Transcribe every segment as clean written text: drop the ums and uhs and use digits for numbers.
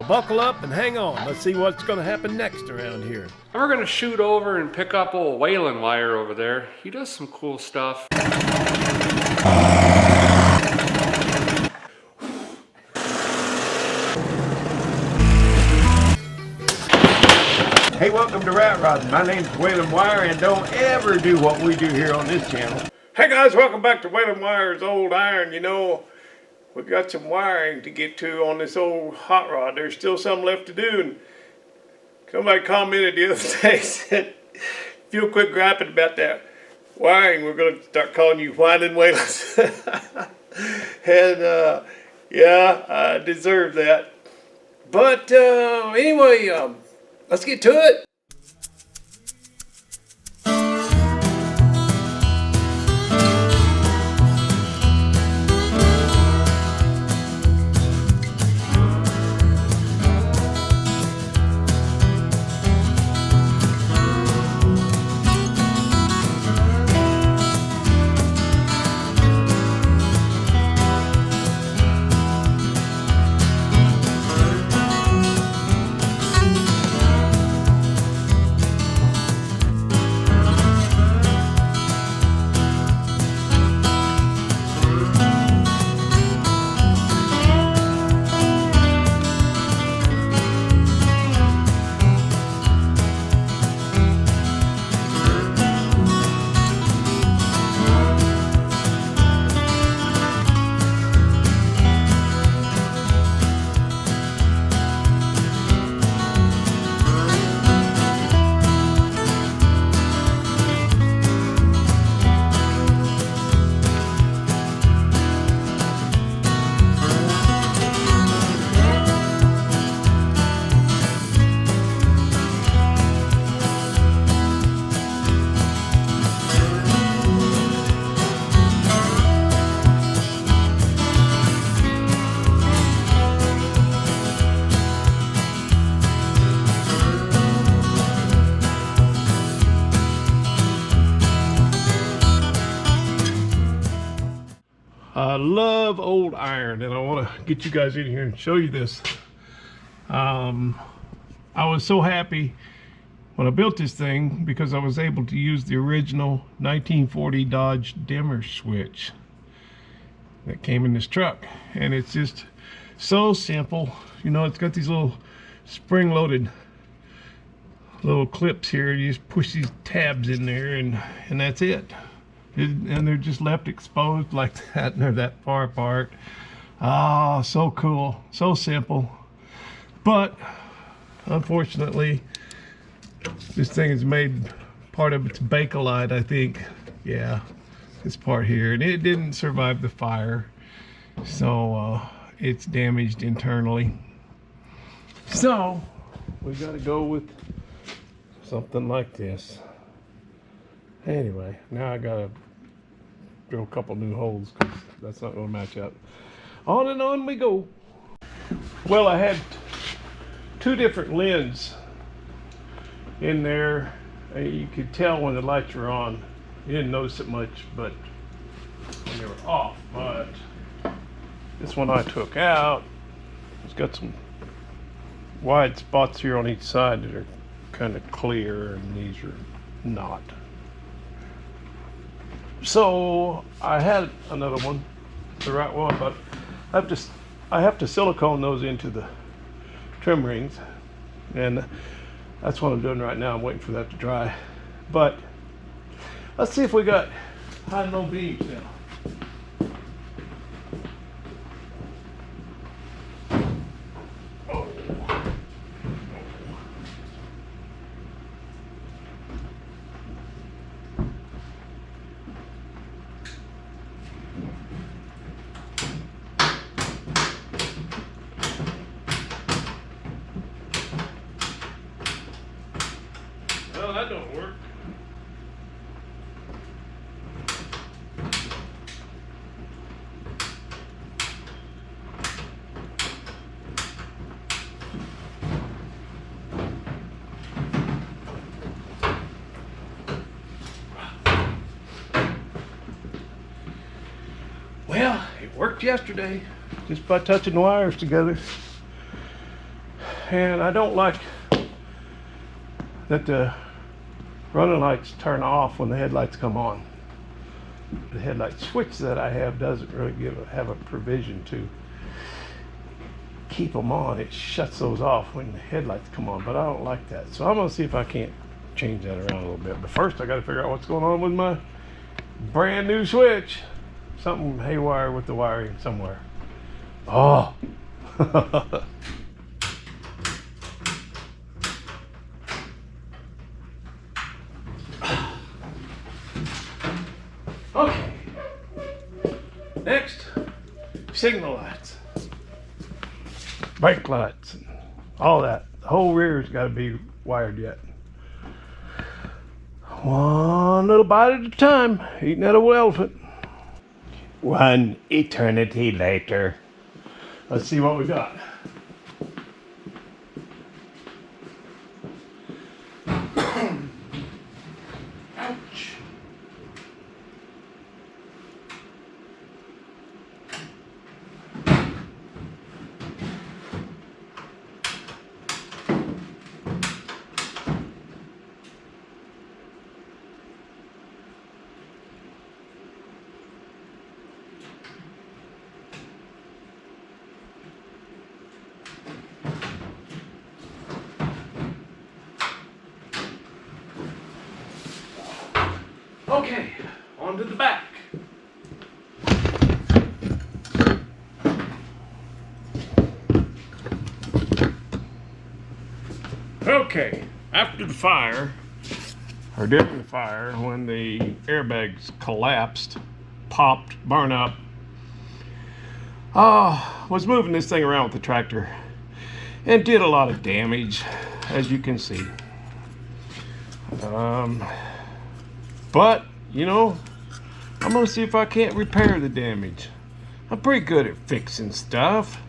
buckle up and hang on. Let's see what's going to happen next around here. And we're going to shoot over and pick up old Waylon wire over there. He does some cool stuff. Hey, welcome to Rat Rod. My name's Waylon Wire, and don't ever do what we do here on this channel. Hey guys, welcome back to Waylon Wire's Old Iron. You know, we've got some wiring to get to on this old hot rod. There's still some left to do, and somebody commented the other day, said, if you'll quit griping about that wiring, we're going to start calling you Whining Waylon. And yeah, I deserve that. But anyway, let's get to it. I love old iron, and I want to get you guys in here and show you this. I was so happy when I built this thing because I was able to use the original 1940 Dodge dimmer switch that came in this truck, and it's just so simple. You know, it's got these little spring-loaded little clips here. You just push these tabs in there, and that's it. And they're just left exposed like that, and they're that far apart. Ah, so cool, so simple. But unfortunately, this thing is made, part of its Bakelite, I think. Yeah, this part here, and it didn't survive the fire, so it's damaged internally. So we got to go with something like this. Anyway, now I gotta drill a couple new holes because that's not going to match up. On and on we go. Well, I had two different lenses in there. You could tell when the lights were on. You didn't notice it much, but when they were off. But this one I took out. It's got some wide spots here on each side that are kind of clear, and these are not. So I had another one, the right one, but I have to silicone those into the trim rings, and that's what I'm doing right now. I'm waiting for that to dry. But let's see if we got high and low beams now. Well, that don't work. Well, it worked yesterday just by touching the wires together. And I don't like that the running lights turn off when the headlights come on. The headlight switch that I have doesn't really have a provision to keep them on. It shuts those off when the headlights come on, but I don't like that. So I'm gonna see if I can't change that around a little bit. But first I gotta figure out what's going on with my brand new switch. Something haywire with the wiring somewhere. Oh. Okay. Next, signal lights, brake lights, and all that. The whole rear's got to be wired yet. One little bite at a time, eating that old elephant. One eternity later. Let's see what we got. Ouch. Okay, on to the back. Okay, after the fire, or during the fire, when the airbags collapsed, popped, burned up, was moving this thing around with the tractor and did a lot of damage, as you can see. But, you know, I'm gonna see if I can't repair the damage. I'm pretty good at fixing stuff.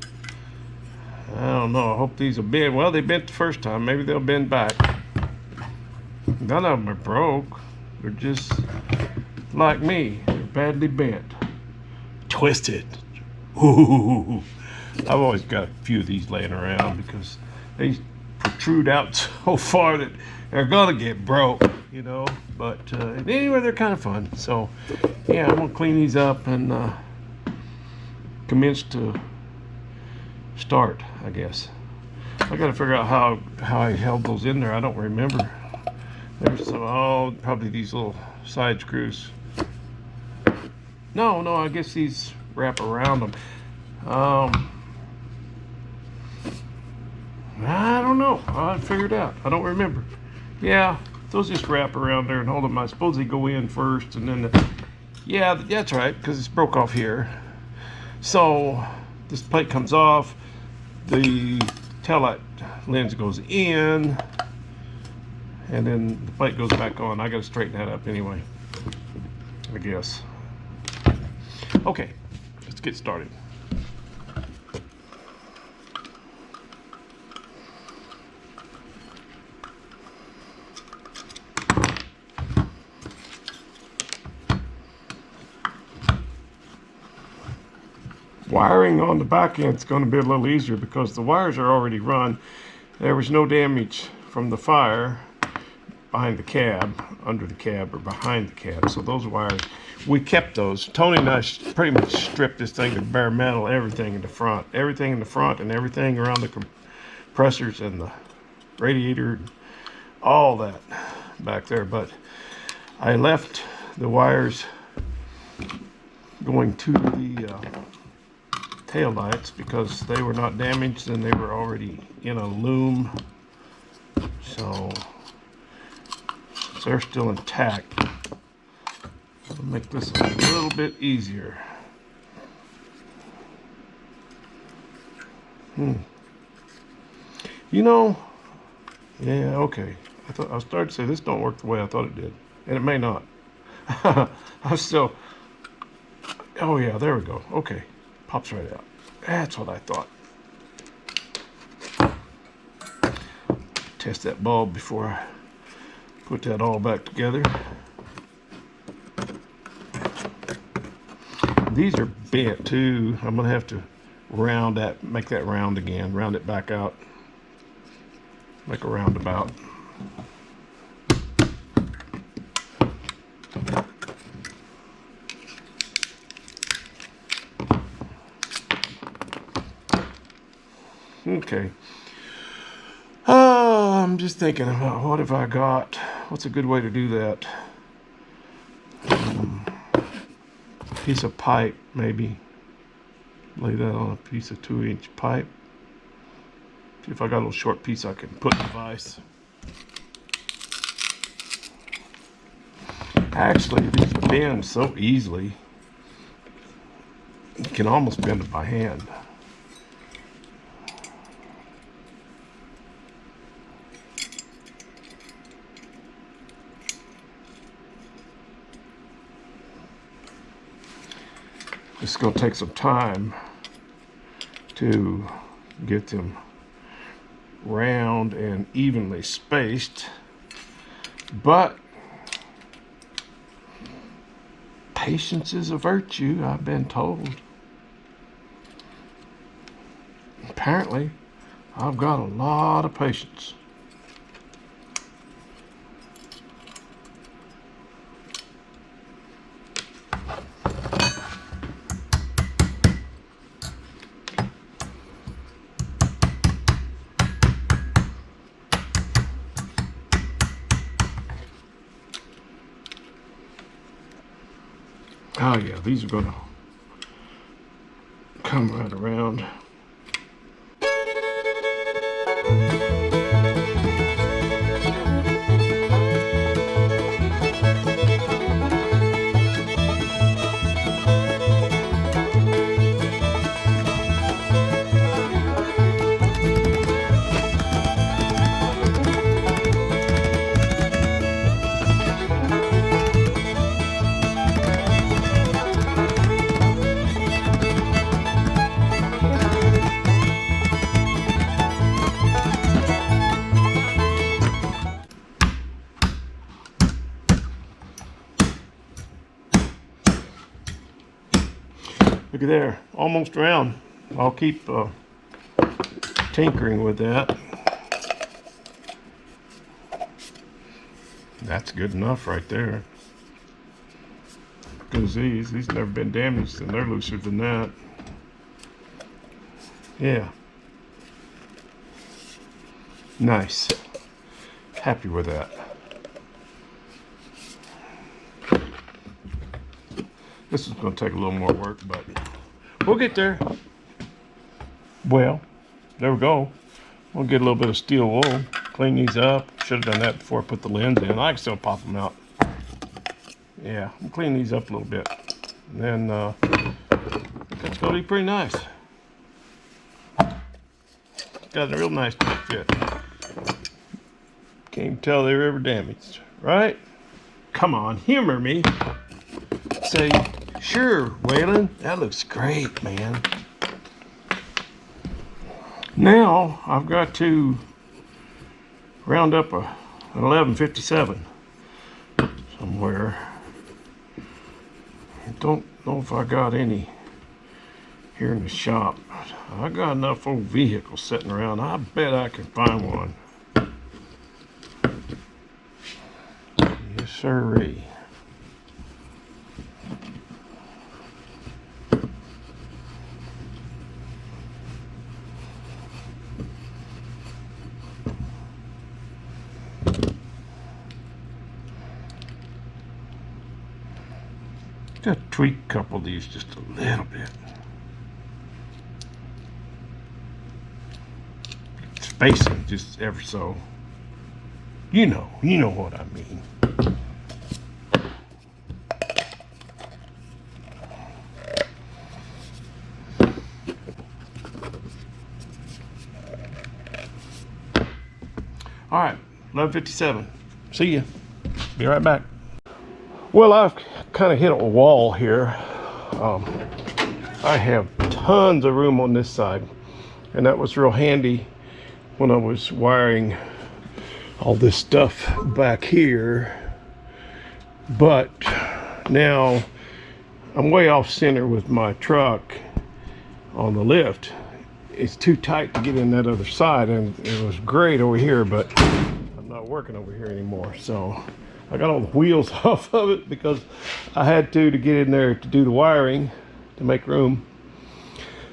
I don't know, I hope these will bend. Well, they bent the first time, maybe they'll bend back. None of them are broke. They're just like me, they're badly bent. Twisted. Ooh. I've always got a few of these laying around because they protrude out so far that they're gonna get broke, you know. But anyway, they're kind of fun. So yeah, I'm gonna clean these up and commence to start, I guess. I gotta figure out how I held those in there. I don't remember. There's some, probably these little side screws. No, I guess these wrap around them. I don't know. I'll figure it out. I don't remember. Yeah, those just wrap around there and hold them. I suppose they go in first and then yeah, that's right, because it's broke off here. So this plate comes off, the taillight lens goes in, and then the plate goes back on. I gotta straighten that up anyway, I guess. Okay, let's get started. Wiring on the back end is going to be a little easier because the wires are already run. There was no damage from the fire behind the cab, under the cab, or behind the cab. So those wires, we kept those. Tony and I pretty much stripped this thing to bare metal, everything in the front and everything around the compressors and the radiator, all that back there. But I left the wires going to the tail lights because they were not damaged and they were already in a loom, so they're still intact. It'll make this a little bit easier. You know, yeah, okay. I started to say this don't work the way I thought it did, and it may not. I'm still. Oh yeah, there we go. Okay. Pops right out. That's what I thought. Test that bulb before I put that all back together. These are bent too. I'm gonna have to round that, make that round again, round it back out. Make a roundabout. Okay. I'm just thinking about what have I got? What's a good way to do that? Piece of pipe, maybe. Lay that on a piece of 2-inch pipe. See if I got a little short piece I can put in the vise. Actually, these bend so easily. You can almost bend it by hand. It's going to take some time to get them round and evenly spaced, but patience is a virtue, I've been told. Apparently, I've got a lot of patience. Oh yeah, these are gonna come right around. Look at there, almost round. I'll keep tinkering with that. That's good enough right there. Because these never been damaged and they're looser than that. Yeah. Nice. Happy with that. This is going to take a little more work, but we'll get there. Well, there we go. We'll get a little bit of steel wool, clean these up. Should have done that before I put the lens in. I can still pop them out. Yeah, we'll clean these up a little bit. And then that's going to be pretty nice. Got a real nice fit. Can't even tell they were ever damaged, right? Come on, humor me. Say, sure, Waylon, that looks great, man. Now I've got to round up an 1157 somewhere. I don't know if I got any here in the shop. I got enough old vehicles sitting around. I bet I can find one. Yes, sirree. Just tweak a couple of these just a little bit. Spacing just ever so. You know what I mean. All right, 1157. See ya. Be right back. Well, I've kind of hit a wall here. I have tons of room on this side, and that was real handy when I was wiring all this stuff back here. But now I'm way off center with my truck on the lift, it's too tight to get in that other side, and it was great over here, but I'm not working over here anymore. So I got all the wheels off of it because I had to get in there to do the wiring to make room.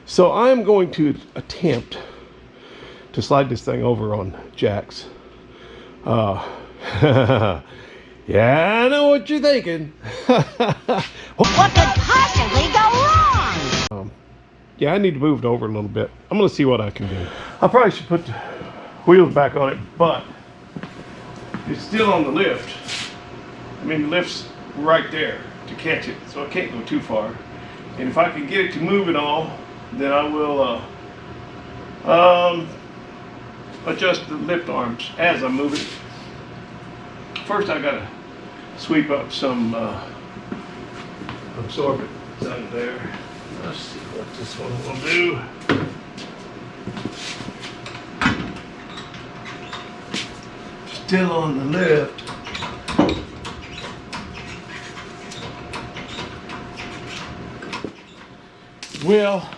So I'm going to attempt to slide this thing over on jacks. Yeah, I know what you're thinking. What could possibly go wrong? Yeah, I need to move it over a little bit. I'm gonna see what I can do. I probably should put the wheels back on it, but it's still on the lift. I mean, the lift's right there to catch it, so I can't go too far. And if I can get it to move at all, then I will adjust the lift arms as I move it. First, I gotta sweep up some absorbent under there. Let's see what this one will do. Still on the lift. Well,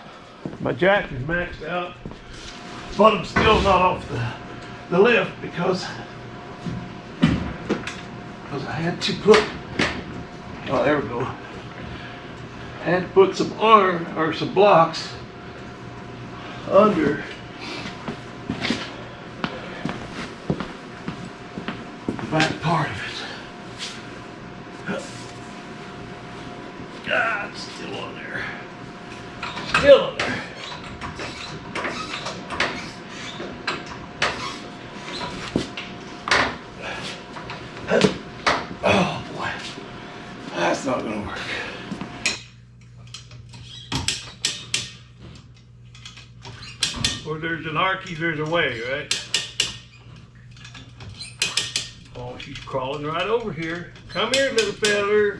my jack is maxed out, but I'm still not off the lift because I had to put, oh, there we go. I had to put some some blocks under the back part of it. Ah, it's still on there. Still on there. Oh boy, that's not gonna work. Where there's an arky, there's a way, right? Oh, she's crawling right over here. Come here, little feller.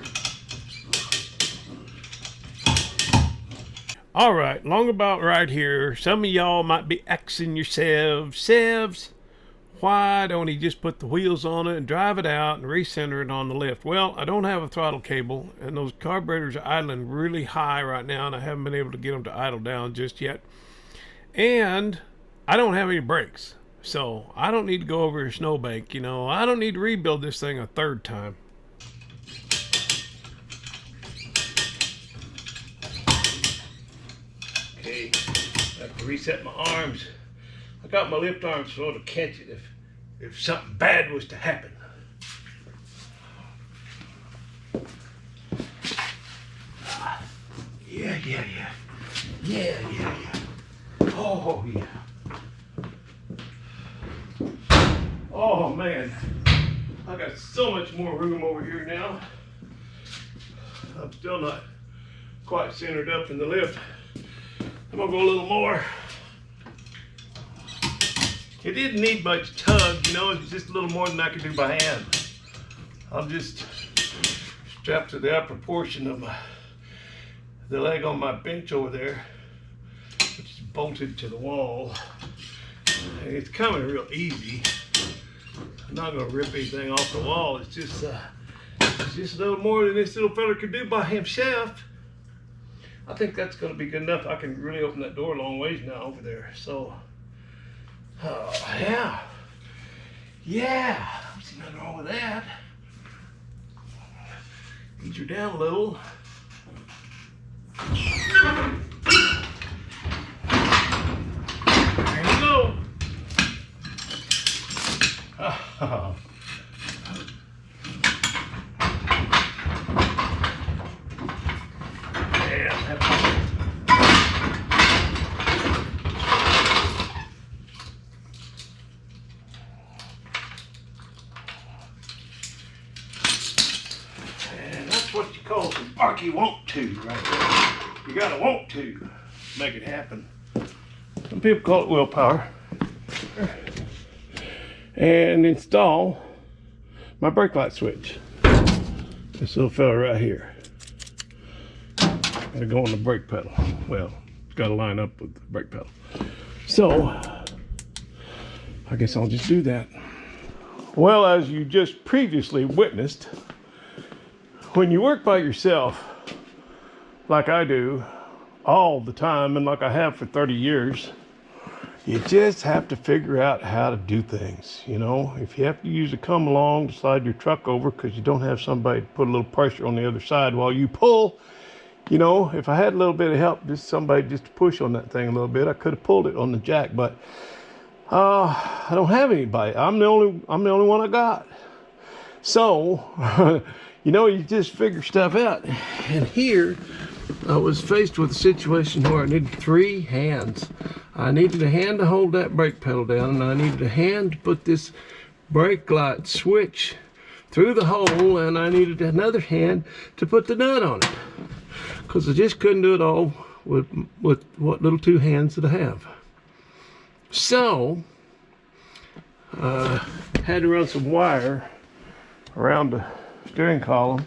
All right, long about right here. Some of y'all might be asking yourselves, why don't he just put the wheels on it and drive it out and recenter it on the lift? Well, I don't have a throttle cable, and those carburetors are idling really high right now, and I haven't been able to get them to idle down just yet. And I don't have any brakes, so I don't need to go over a snowbank. You know, I don't need to rebuild this thing a third time. Okay, I have to reset my arms. I got my lift arms so to catch it if something bad was to happen. Yeah. Oh yeah. Oh man, I got so much more room over here now. I'm still not quite centered up in the lift. I'm gonna go a little more. It didn't need much tug, you know, it's just a little more than I could do by hand. I'm just strapped to the upper portion of the leg on my bench over there, which is bolted to the wall. And it's coming real easy. I'm not gonna rip anything off the wall. It's just a little more than this little fella could do by himself. I think that's gonna be good enough. I can really open that door a long ways now over there. So, yeah. I don't see nothing wrong with that. Ease her down a little. There you go. And that's what you call some arky want to right there. You gotta want to make it happen. Some people call it willpower. And install my brake light switch. This little fella right here. Gotta go on the brake pedal. Well, it's gotta line up with the brake pedal. So, I guess I'll just do that. Well, as you just previously witnessed, when you work by yourself, like I do, all the time, and like I have for 30 years, You just have to figure out how to do things. You know, if you have to use a come along to slide your truck over because you don't have somebody to put a little pressure on the other side while you pull, you know, if I had a little bit of help, just somebody just to push on that thing a little bit, I could have pulled it on the jack. But I don't have anybody. I'm the only one I got. So, you know, you just figure stuff out. And here, I was faced with a situation where I needed 3 hands. I needed a hand to hold that brake pedal down, and I needed a hand to put this brake light switch through the hole, and I needed another hand to put the nut on it. Because I just couldn't do it all with what little 2 hands that I have. So, had to run some wire around the steering column.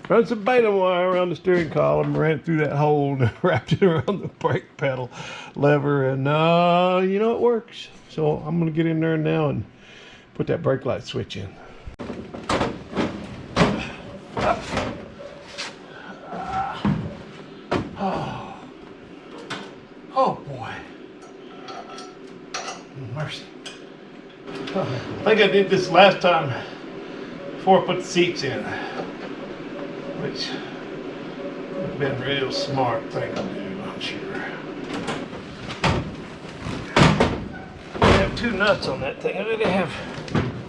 Run some beta wire around the steering column, ran it through that hole, and wrapped it around the brake pedal lever, and you know, it works. So I'm gonna get in there now and put that brake light switch in. Oh boy, mercy. I think I did this last time before I put the seats in, which would have been a real smart thing to do, I'm sure. I have 2 nuts on that thing. I really have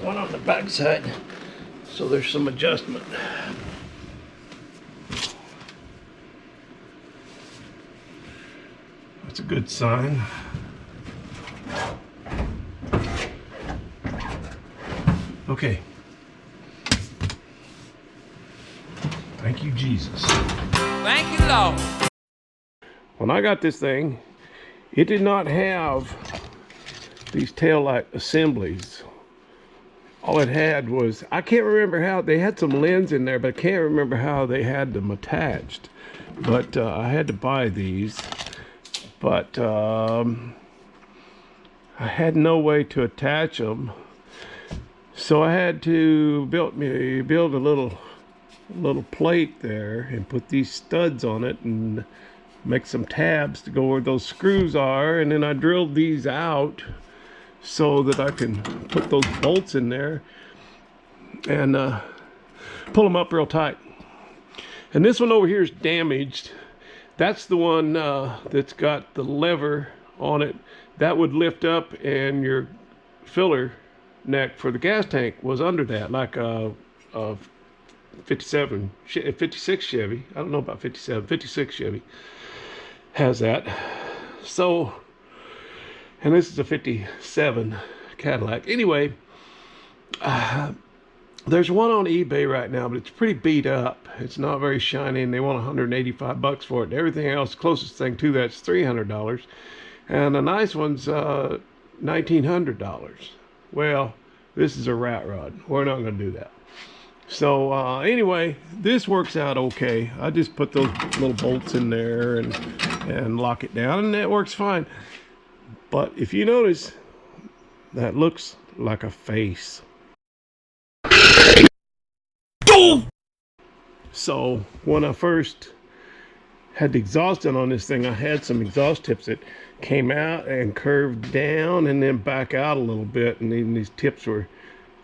one on the back side, so there's some adjustment. That's a good sign. Okay. Thank you, Jesus. Thank you, Lord. When I got this thing, it did not have these taillight assemblies. All it had was, I can't remember how, they had some lens in there, but I can't remember how they had them attached. But I had to buy these. But I had no way to attach them. So I had to build a little plate there and put these studs on it and make some tabs to go where those screws are, and then I drilled these out so that I can put those bolts in there and pull them up real tight. And this one over here is damaged. That's the one that's got the lever on it that would lift up, and your filler neck for the gas tank was under that, like a 56 Chevy. I don't know about 57, 56 Chevy has that. So, and this is a 57 Cadillac. Anyway, there's one on eBay right now, but it's pretty beat up. It's not very shiny, and they want $185 for it. Everything else, closest thing to that's $300, and the nice one's $1,900. Well, this is a rat rod. We're not going to do that. So anyway, this works out okay. I just put those little bolts in there and lock it down, and that works fine. But if you notice, that looks like a face. So when I first had the exhaust on this thing, I had some exhaust tips that came out and curved down and then back out a little bit, and then these tips were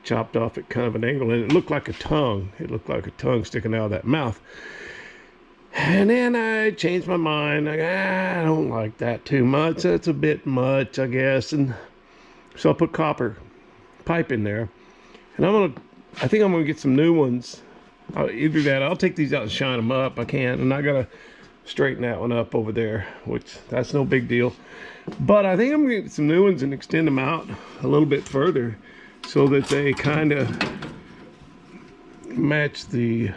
chopped off at kind of an angle, and it looked like a tongue. It looked like a tongue sticking out of that mouth. And then I changed my mind. I don't like that too much. That's a bit much, I guess. And so I put copper pipe in there, and I think I'm gonna get some new ones. Either that, I'll take these out and shine them up. I can, and I gotta straighten that one up over there, which that's no big deal. But I think I'm gonna get some new ones and extend them out a little bit further, so that they kind of match the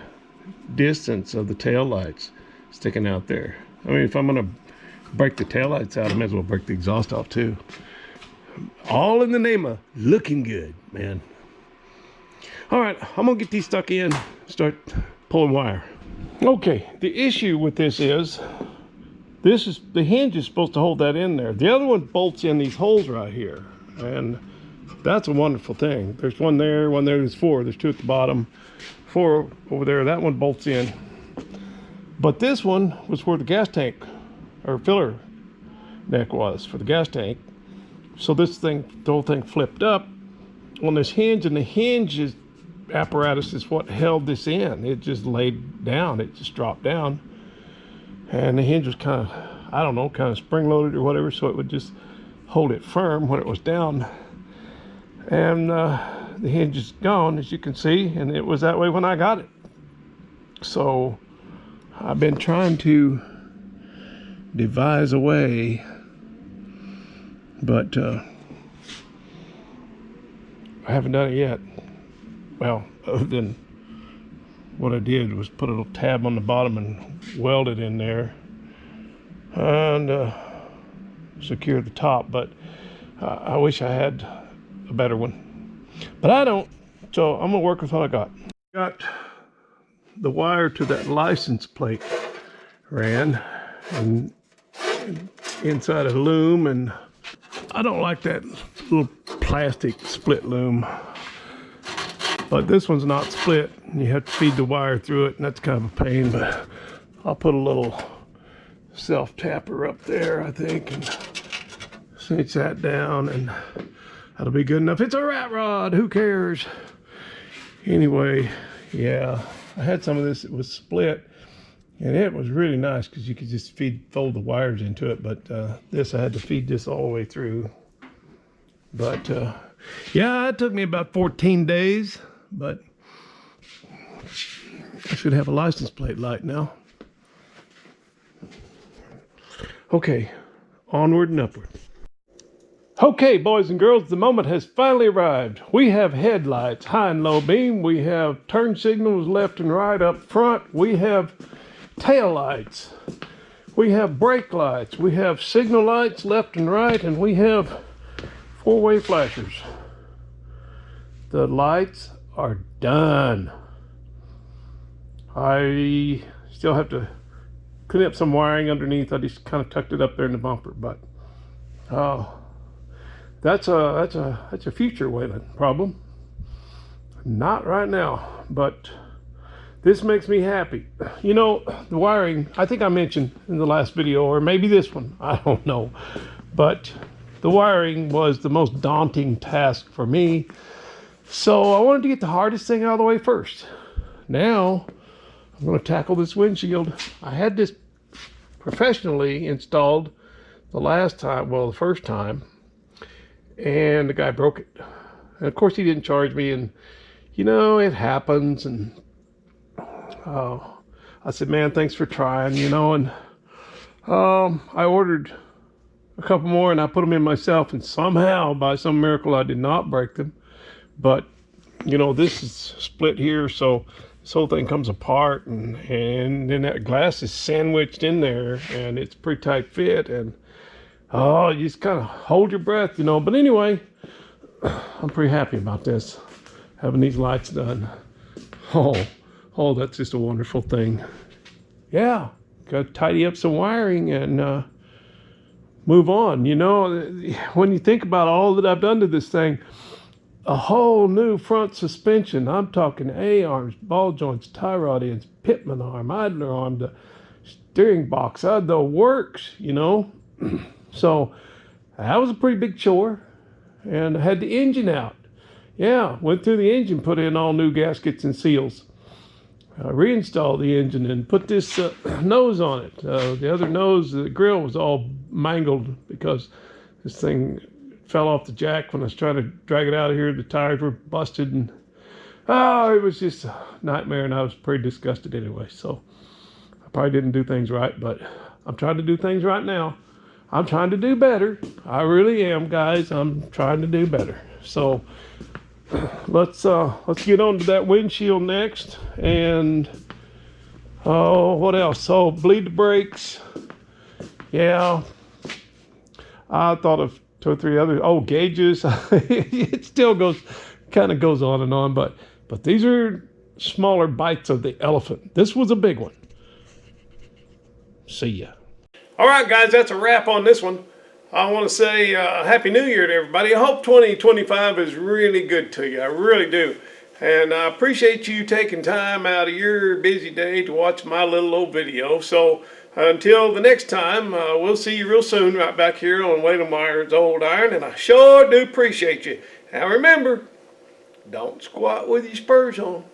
distance of the tail lights sticking out there. I mean, if I'm gonna break the tail lights out, I may as well break the exhaust off too. All in the name of looking good, man. All right, I'm gonna get these stuck in, start pulling wire. Okay, the issue with this is the hinge is supposed to hold that in there. The other one bolts in these holes right here, and that's a wonderful thing. There's one there, there's 4. There's 2 at the bottom, 4 over there. That one bolts in. But this one was where the gas tank or filler neck was for the gas tank. So this thing, the whole thing flipped up on this hinge, and the hinge apparatus is what held this in. It just laid down. It just dropped down, and the hinge was kind of, I don't know, kind of spring-loaded or whatever, so it would just hold it firm when it was down. And the hinge is gone, as you can see, and it was that way when I got it. So I've been trying to devise a way, but I haven't done it yet. Well, other than what I did was put a little tab on the bottom and weld it in there and secure the top, but I wish I had a better one, but I don't, so I'm gonna work with what I got. Got the wire to that license plate ran and inside a loom, and I don't like that little plastic split loom, but this one's not split. You have to feed the wire through it, and that's kind of a pain, but I'll put a little self tapper up there, I think, and cinch that down, and that'll be good enough. It's a rat rod, who cares? Anyway, yeah, I had some of this that was split, and it was really nice because you could just fold the wires into it, but this, I had to feed this all the way through. But yeah, it took me about 14 days, but I should have a license plate light now. Okay, onward and upward. Okay, boys and girls, the moment has finally arrived. We have headlights, high and low beam. We have turn signals left and right up front. We have tail lights. We have brake lights. We have signal lights left and right, and we have four-way flashers. The lights are done. I still have to clean up some wiring underneath. I just kind of tucked it up there in the bumper, but that's a future Wayland problem. Not right now, but this makes me happy. You know, the wiring, I think I mentioned in the last video, or maybe this one, I don't know, but the wiring was the most daunting task for me. So I wanted to get the hardest thing out of the way first. Now I'm going to tackle this windshield. I had this professionally installed the last time, well, the first time, and the guy broke it. And of course he didn't charge me, and you know, it happens. And I said, man, thanks for trying, you know. And I ordered a couple more, and I put them in myself, and somehow, by some miracle, I did not break them. But you know, this is split here, so this whole thing comes apart, and then that glass is sandwiched in there, and it's pretty tight fit, and oh, you just kind of hold your breath, you know. But anyway, I'm pretty happy about this, having these lights done. Oh, that's just a wonderful thing. Yeah, got to tidy up some wiring and move on. You know, when you think about all that I've done to this thing, a whole new front suspension. I'm talking A-arms, ball joints, tie rod ends, pitman arm, idler arm, the steering box, the works, you know. So that was a pretty big chore. And I had the engine out. Yeah, went through the engine, put in all new gaskets and seals. Reinstalled the engine and put this nose on it. The other nose, the grill was all mangled because this thing fell off the jack when I was trying to drag it out of here. The tires were busted, and it was just a nightmare, and I was pretty disgusted anyway. So I probably didn't do things right, but I'm trying to do things right now. I'm trying to do better. I really am, guys. I'm trying to do better. So let's get on to that windshield next. And what else? So bleed the brakes. Yeah, I thought of 2 or 3 other gauges. It still kind of goes on and on, but these are smaller bites of the elephant. This was a big one. See ya. All right, guys, that's a wrap on this one. I want to say Happy New Year to everybody. I hope 2025 is really good to you. I really do. And I appreciate you taking time out of your busy day to watch my little old video. So until the next time, we'll see you real soon right back here on Waylon Wire's Old Iron. And I sure do appreciate you. Now remember, don't squat with your spurs on.